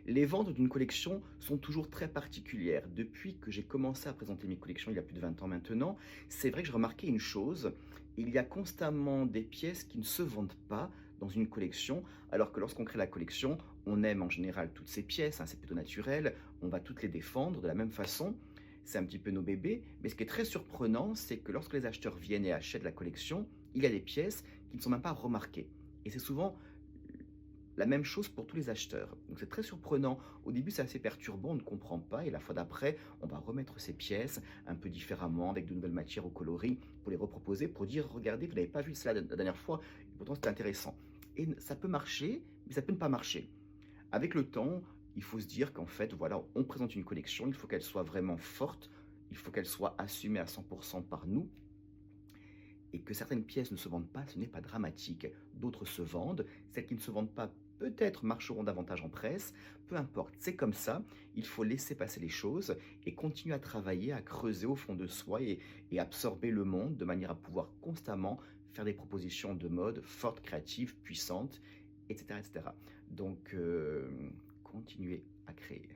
Les ventes d'une collection sont toujours très particulières. Depuis que j'ai commencé à présenter mes collections il y a plus de 20 ans maintenant, c'est vrai que j'ai remarqué une chose, il y a constamment des pièces qui ne se vendent pas dans une collection, alors que lorsqu'on crée la collection, on aime en général toutes ces pièces, hein, c'est plutôt naturel, on va toutes les défendre de la même façon. C'est un petit peu nos bébés, mais ce qui est très surprenant, c'est que lorsque les acheteurs viennent et achètent la collection, il y a des pièces qui ne sont même pas remarquées. Et c'est souvent la même chose pour tous les acheteurs. Donc c'est très surprenant. Au début, c'est assez perturbant, on ne comprend pas. Et la fois d'après, on va remettre ces pièces un peu différemment, avec de nouvelles matières au coloris, pour les reproposer, pour dire, regardez, vous n'avez pas vu cela la dernière fois, et pourtant c'était intéressant. Et ça peut marcher, mais ça peut ne pas marcher. Avec le temps, il faut se dire qu'en fait, voilà, on présente une collection, il faut qu'elle soit vraiment forte, il faut qu'elle soit assumée à 100% par nous, et que certaines pièces ne se vendent pas, ce n'est pas dramatique. D'autres se vendent. Celles qui ne se vendent pas, peut-être marcheront davantage en presse. Peu importe, c'est comme ça. Il faut laisser passer les choses et continuer à travailler, à creuser au fond de soi et absorber le monde de manière à pouvoir constamment faire des propositions de mode fortes, créatives, puissantes, etc. etc. Donc, continuez à créer.